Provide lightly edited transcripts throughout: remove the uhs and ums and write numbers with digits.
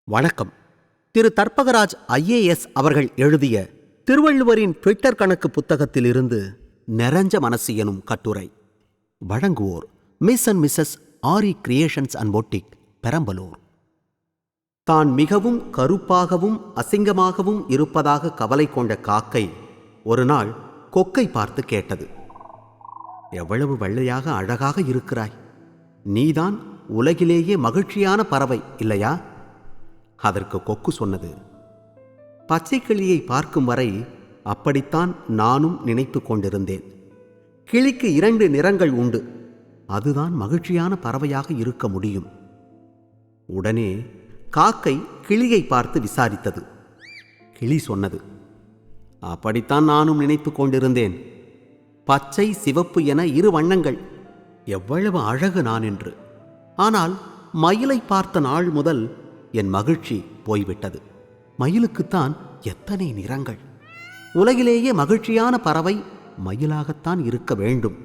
வணக்கம். திரு தர்பகராஜ் ஐஏஎஸ் அவர்கள் எழுதிய திருவள்ளுவரின் ட்விட்டர் கணக்கு புத்தகத்திலிருந்து நிறைஞ்ச மனசு எனும் கட்டுரை. வழங்குவோர் miss and Mrs Aari creations and boutique, Perambalur. தான் மிகவும் கருப்பாகவும் அசிங்கமாகவும் இருப்பதாக கவலை கொண்ட காக்கை ஒரு நாள் கொக்கை பார்த்து கேட்டது, எவ்வளவு வெள்ளையாக அழகாக இருக்கிறாய், நீதான் உலகிலேயே மகிழ்ச்சியான பறவை இல்லையா? அதற்கு கொக்கு சொன்னது, பச்சை கிளியை பார்க்கும் வரை அப்படித்தான் நானும் நினைத்து கொண்டிருந்தேன். கிளிக்கு 2 நிறங்கள் உண்டு, அதுதான் மகிழ்ச்சியான பறவையாக இருக்க முடியும். உடனே காக்கை கிளியை பார்த்து விசாரித்தது. கிளி சொன்னது, அப்படித்தான் நானும் நினைத்து கொண்டிருந்தேன். பச்சை சிவப்பு என 2 வண்ணங்கள், எவ்வளவு அழகு நான் என்று. ஆனால் மயிலை பார்த்த நாள் முதல் என் மகிழ்ச்சி போய்விட்டது. மயிலுக்குத்தான் எத்தனை நிறங்கள். உலகிலேயே மகிழ்ச்சியான பறவை மயிலாகத்தான் இருக்க வேண்டும்.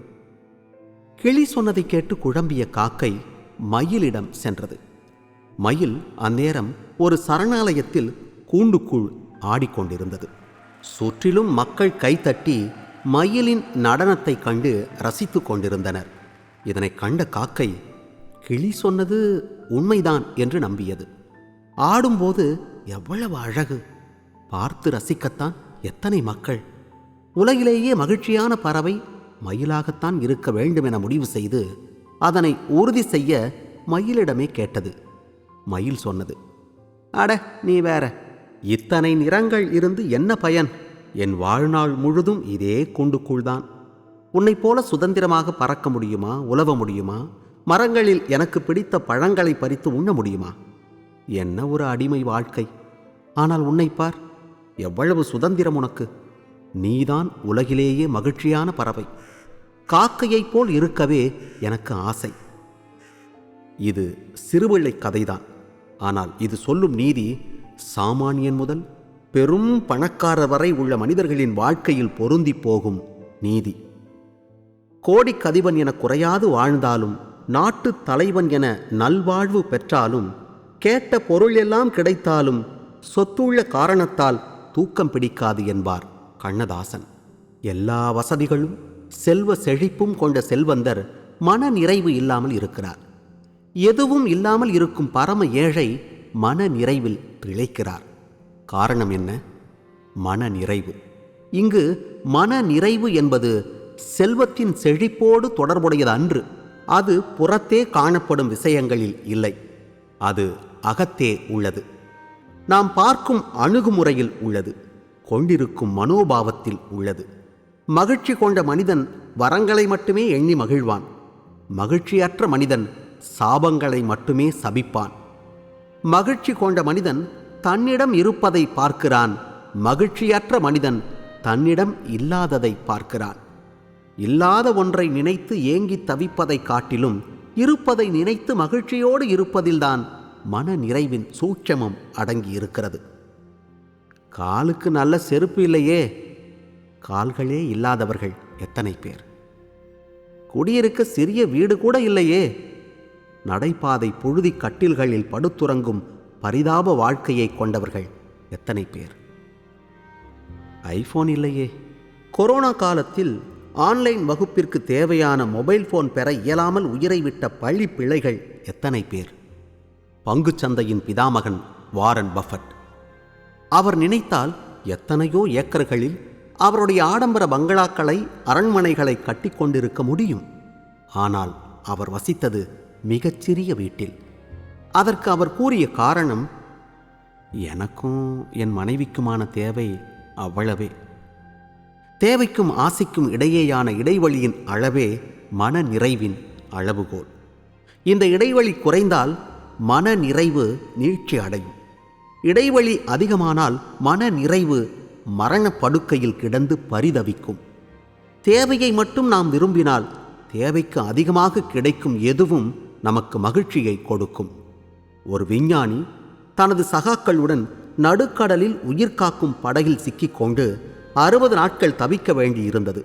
கிளி சொன்னதை கேட்டு குழம்பிய காக்கை மயிலிடம் சென்றது. மயில் அந்நேரம் ஒரு சரணாலயத்தில் கூண்டுக்குள் ஆடிக்கொண்டிருந்தது. சுற்றிலும் மக்கள் கைத்தட்டி மயிலின் நடனத்தை கண்டு ரசித்து கொண்டிருந்தனர். இதனை கண்ட காக்கை கிளி சொன்னது உண்மைதான் என்று நம்பியது. ஆடும்போது எவ்வளவு அழகு, பார்த்து ரசிக்கத்தான் எத்தனை மக்கள். உலகிலேயே மகிழ்ச்சியான பறவை மயிலாகத்தான் இருக்க வேண்டும் என முடிவு செய்து அதனை உறுதி செய்ய மயிலிடமே கேட்டது. மயில் சொன்னது, அட நீ வேற, இத்தனை நிறங்கள் இருந்து என்ன பயன்? என் வாழ்நாள் முழுதும் இதே கூண்டுக்குள்தான். உன்னை போல சுதந்திரமாக பறக்க முடியுமா? உலவ முடியுமா? மரங்களில் எனக்கு பிடித்த பழங்களை பறித்து உண்ண முடியுமா? என்ன ஒரு அடிமை வாழ்க்கை! ஆனால் உன்னை பார், எவ்வளவு சுதந்திரம் உனக்கு! நீதான் உலகிலேயே மகிழ்ச்சியான பறவை. காக்கையைப் போல் இருக்கவே எனக்கு ஆசை. இது சிறுபிள்ளை கதைதான். ஆனால் இது சொல்லும் நீதி சாமானியன் முதல் பெரும் பணக்காரர் வரை உள்ள மனிதர்களின் வாழ்க்கையில் பொருந்தி போகும் நீதி. கோடிக்கதிபன் என குறையாது வாழ்ந்தாலும், நாட்டு தலைவன் என நல்வாழ்வு பெற்றாலும், கேட்ட பொருள் எல்லாம் கிடைத்தாலும் சொத்துள்ள காரணத்தால் தூக்கம் பிடிக்காது என்பார் கண்ணதாசன். எல்லா வசதிகளும் செல்வ செழிப்பும் கொண்ட செல்வந்தர் மன நிறைவு இல்லாமல் இருக்கிறார். எதுவும் இல்லாமல் இருக்கும் பரம ஏழை மன நிறைவில் திளைக்கிறார். காரணம் என்ன? மன நிறைவு. இங்கு மன நிறைவு என்பது செல்வத்தின் செழிப்போடு தொடர்புடையது அன்று. அது புறத்தே காணப்படும் விஷயங்களில் இல்லை, அது அகத்தே உள்ளது. நாம் பார்க்கும் அணுகுமுறையில் உள்ளது, கொண்டிருக்கும் மனோபாவத்தில் உள்ளது. மகிழ்ச்சி கொண்ட மனிதன் வரங்களை மட்டுமே எண்ணி மகிழ்வான். மகிழ்ச்சியற்ற மனிதன் சாபங்களை மட்டுமே சபிப்பான். மகிழ்ச்சி கொண்ட மனிதன் தன்னிடம் இருப்பதை பார்க்கிறான். மகிழ்ச்சியற்ற மனிதன் தன்னிடம் இல்லாததை பார்க்கிறான். இல்லாத ஒன்றை நினைத்து ஏங்கி தவிப்பதை காட்டிலும் இருப்பதை நினைத்து மகிழ்ச்சியோடு இருப்பதில்தான் மன நிறைவின் சூட்சமம் அடங்கி இருக்கிறது. காலுக்கு நல்ல செருப்பு இல்லையே, கால்களே இல்லாதவர்கள் எத்தனை பேர்! குடியிருக்க சிறிய வீடு கூட இல்லையே, நடைபாதை புழுதி கட்டில்களில் படுத்துறங்கும் பரிதாப வாழ்க்கையை கொண்டவர்கள் எத்தனை பேர்! ஐபோன் இல்லையே, கொரோனா காலத்தில் ஆன்லைன் வகுப்பிற்கு தேவையான மொபைல் போன் பெற இயலாமல் உயிரை விட்ட பள்ளி பிள்ளைகள் எத்தனை பேர்! பங்குச்சந்தையின் பிதாமகன் வாரன் பஃபட், அவர் நினைத்தால் எத்தனையோ ஏக்கர்களில் அவருடைய ஆடம்பர பங்களாக்களை, அரண்மனைகளை கட்டி கொண்டிருக்க முடியும். ஆனால் அவர் வசித்தது மிகச்சிறிய வீட்டில். அதற்கு அவர் கூறிய காரணம், எனக்கும் என் மனைவிக்குமான தேவை அவ்வளவே. தேவைக்கும் ஆசைக்கும் இடையேயான இடைவெளியின் அளவே மன நிறைவின் அளவுகோல். இந்த இடைவெளி குறைந்தால் மன நிறைவு நீட்சி அடையும். இடைவெளி அதிகமானால் மன நிறைவு மரணப்படுக்கையில் கிடந்து பரிதவிக்கும். தேவையை மட்டும் நாம் விரும்பினால் தேவைக்கு அதிகமாக கிடைக்கும் எதுவும் நமக்கு மகிழ்ச்சியை கொடுக்கும். ஒரு விஞ்ஞானி தனது சகாக்களுடன் நடுக்கடலில் உயிர்காக்கும் படகில் சிக்கிக்கொண்டு 60 நாட்கள் தவிக்க வேண்டியிருந்தது.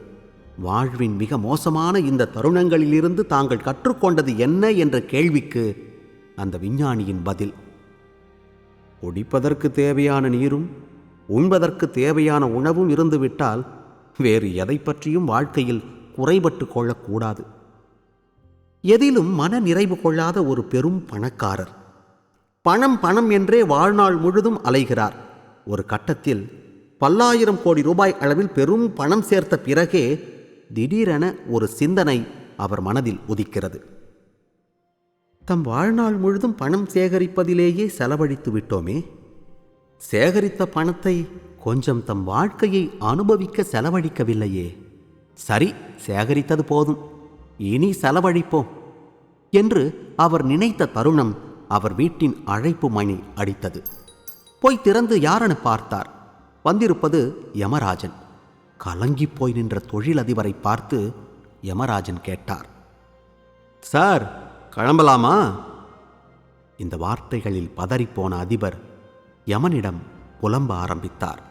வாழ்வின் மிக மோசமான இந்த தருணங்களிலிருந்து தாங்கள் கற்றுக்கொண்டது என்ன என்ற கேள்விக்கு அந்த விஞ்ஞானியின் பதில், குடிப்பதற்கு தேவையான நீரும் உண்பதற்கு தேவையான உணவும் இருந்துவிட்டால் வேறு எதை பற்றியும் வாழ்க்கையில் குறைபட்டு கொள்ளக்கூடாது. எதிலும் மன நிறைவு கொள்ளாத ஒரு பெரும் பணக்காரர். பணம் பணம் என்றே வாழ்நாள் முழுதும் அலைகிறார். ஒரு கட்டத்தில் பல்லாயிரம் கோடி ரூபாய் அளவில் பெரும் பணம் சேர்த்த பிறகே திடீரென ஒரு சிந்தனை அவர் மனதில் உதிக்கிறது. தம் வாழ்நாள் முழுதும் பணம் சேகரிப்பதிலேயே செலவழித்து விட்டோமே, சேகரித்த பணத்தை கொஞ்சம் தம் வாழ்க்கையை அனுபவிக்க செலவழிக்கவில்லையே. சரி, சேகரித்தது போதும், இனி செலவழிப்போம் என்று அவர் நினைத்த தருணம் அவர் வீட்டின் அழைப்பு மணி அடித்தது. போய் திறந்து யாரென பார்த்தார். வந்திருப்பது யமராஜன். கலங்கி போய் நின்ற தொழிலதிபரை பார்த்து யமராஜன் கேட்டார், சார், கிளம்பலாமா? இந்த வார்த்தைகளில் பதறிப்போன அதிபர் யமனிடம் புலம்ப ஆரம்பித்தார்.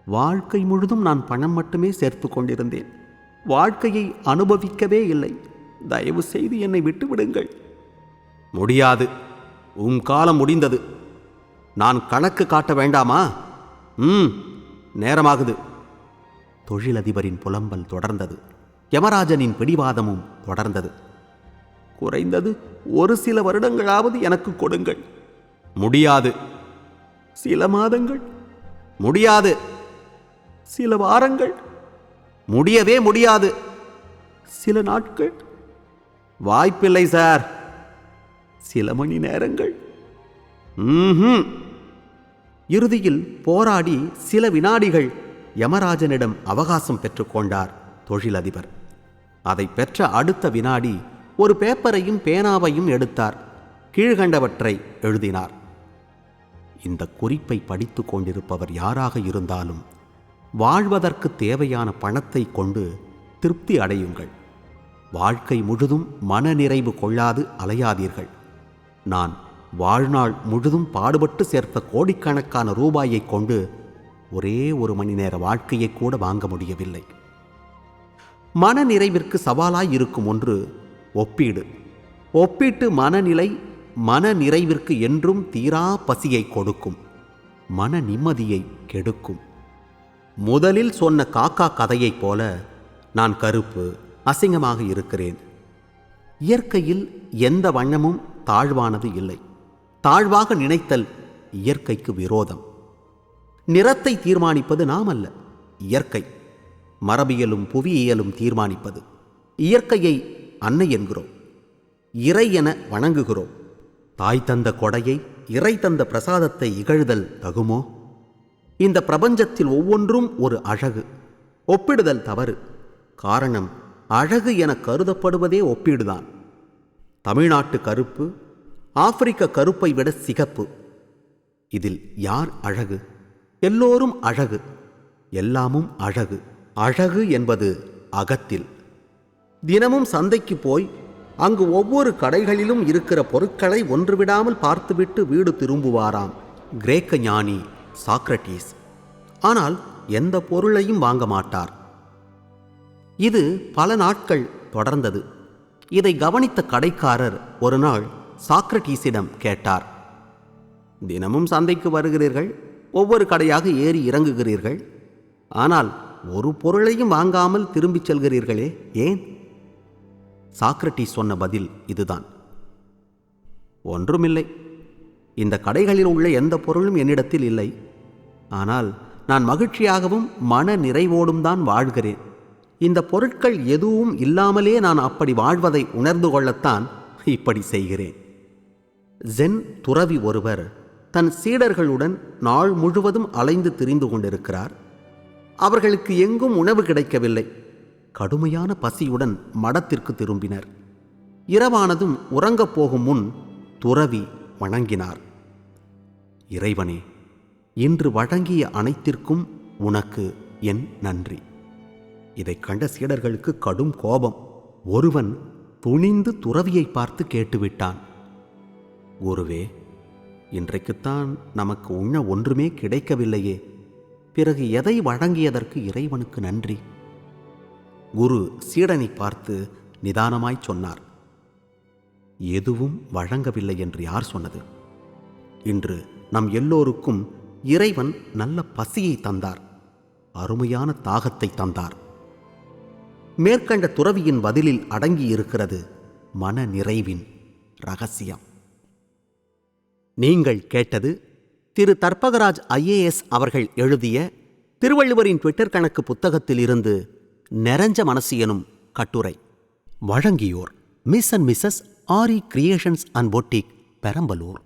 வாழ்க்கை முழுதும் நான் பணம் மட்டுமே சேர்த்து கொண்டிருந்தேன். வாழ்க்கையை அனுபவிக்கவே இல்லை. தயவு செய்து என்னை விட்டுவிடுங்கள். முடியாது, உன் காலம் முடிந்தது. நான் கணக்கு காட்ட வேண்டாமா? நேரமாகுது. தொழிலதிபரின் புலம்பல் தொடர்ந்தது. யமராஜனின் பிடிவாதமும் தொடர்ந்தது. குறைந்தது ஒரு சில வருடங்களாவது எனக்கு கொடுங்கள். முடியாது. சில மாதங்கள்? முடியாது. சில வாரங்கள்? முடியவே முடியாது. சில நாட்கள்? வாய்ப்பில்லை சார். சில மணி நேரங்கள்? இறுதியில் போராடி சில வினாடிகள் யமராஜனிடம் அவகாசம் பெற்றுக்கொண்டார் தொழிலதிபர். அதை பெற்ற அடுத்த வினாடி ஒரு பேப்பரையும் பேனாவையும் எடுத்தார். கீழ்கண்டவற்றை எழுதினார். இந்த குறிப்பை படித்து கொண்டிருப்பவர் யாராக இருந்தாலும் வாழ்வதற்கு தேவையான பணத்தை கொண்டு திருப்தி அடையுங்கள். வாழ்க்கை முழுதும் மனநிறைவு கொள்ளாது அலையாதீர்கள். நான் வாழ்நாள் முழுதும் பாடுபட்டு சேர்த்த கோடிக்கணக்கான ரூபாயை கொண்டு ஒரே ஒரு மணி நேர வாழ்க்கையை கூட வாங்க முடியவில்லை. மன நிறைவிற்கு சவாலாய் இருக்கும் ஒன்று ஒப்பீடு. ஒப்பீட்டு மனநிலை மன நிறைவிற்கு என்றும் தீரா பசியை கொடுக்கும், மன நிம்மதியை கெடுக்கும். முதலில் சொன்ன காக்கா கதையைப் போல நான் கருப்பு, அசிங்கமாக இருக்கிறேன். இயற்கையில் எந்த வண்ணமும் தாழ்வானது இல்லை. தாழ்வாக நினைத்தல் இயற்கைக்கு விரோதம். நிறத்தை தீர்மானிப்பது நாம் அல்ல, இயற்கை. மரபியலும் புவியியலும் தீர்மானிப்பது. இயற்கையை அன்னை என்கிறோம், இறை என வணங்குகிறோம். தாய் தந்த கொடையை, இறை தந்த பிரசாதத்தை இகழ்தல் தகுமோ? இந்த பிரபஞ்சத்தில் ஒவ்வொன்றும் ஒரு அழகு. ஒப்பிடுதல் தவறு. காரணம், அழகு என கருதப்படுவதே ஒப்பீடுதான். தமிழ்நாட்டு கருப்பு ஆப்பிரிக்க கருப்பை விட சிகப்பு. இதில் யார் அழகு? எல்லோரும் அழகு, எல்லாமும் அழகு. அழகு என்பது அகத்தில். தினமும் சந்தைக்கு போய் அங்கு ஒவ்வொரு கடைகளிலும் இருக்கிற பொருட்களை ஒன்றுவிடாமல் பார்த்துவிட்டு வீடு திரும்புவாராம் கிரேக்க ஞானி சாக்ரட்டீஸ். ஆனால் எந்த பொருளையும் வாங்க மாட்டார். இது பல நாட்கள் தொடர்ந்தது. இதை கவனித்த கடைக்காரர் ஒரு நாள் சாக்ரட்டீஸிடம் கேட்டார், தினமும் சந்தைக்கு வருகிறீர்கள், ஒவ்வொரு கடையாக ஏறி இறங்குகிறீர்கள், ஆனால் ஒரு பொருளையும் வாங்காமல் திரும்பிச் செல்கிறீர்களே, ஏன்? சாக்ரட்டீஸ் சொன்ன பதில் இதுதான், ஒன்றுமில்லை. இந்த கடைகளில் உள்ள எந்த பொருளும் என்னிடத்தில் இல்லை. ஆனால் நான் மகிழ்ச்சியாகவும் மன நிறைவோடும் தான் வாழ்கிறேன். இந்த பொருட்கள் எதுவும் இல்லாமலே நான் அப்படி வாழ்வதை உணர்ந்து கொள்ளத்தான் இப்படி செய்கிறேன். ஜென் துறவி ஒருவர் தன் சீடர்களுடன் நாள் முழுவதும் அலைந்து திரிந்து கொண்டிருக்கிறார். அவர்களுக்கு எங்கும் உணவு கிடைக்கவில்லை. கடுமையான பசியுடன் மடத்திற்கு திரும்பினர். இரவானதும் உறங்கப் போகும் முன் துறவி வணங்கினார். இறைவனே, இன்று வழங்கிய அனைத்திற்கும் உனக்கு என் நன்றி. இதைக் கண்ட சீடர்களுக்கு கடும் கோபம். ஒருவன் துணிந்து துறவியை பார்த்து கேட்டுவிட்டான், குருவே, இன்றைக்குத்தான் நமக்கு உண்ண ஒன்றுமே கிடைக்கவில்லையே, பிறகு எதை வழங்கியதற்கு இறைவனுக்கு நன்றி? குரு சீடனை பார்த்து நிதானமாய் சொன்னார், எதுவும் வழங்கவில்லை என்று யார் சொன்னது? இன்று நம் எல்லோருக்கும் இறைவன் நல்ல பசியை தந்தார், அருமையான தாகத்தை தந்தார். மேற்கண்ட துறவியின் பதிலில் அடங்கியிருக்கிறது மன நிறைவின் ரகசியம். நீங்கள் கேட்டது திரு தர்பகராஜ் ஐஏஎஸ் அவர்கள் எழுதிய திருவள்ளுவரின் ட்விட்டர் கணக்கு புத்தகத்தில் இருந்து நிறைஞ்ச மனசு எனும் கட்டுரை. வழங்கியோர் miss and Mrs Aari creations and boutique, Perambalur.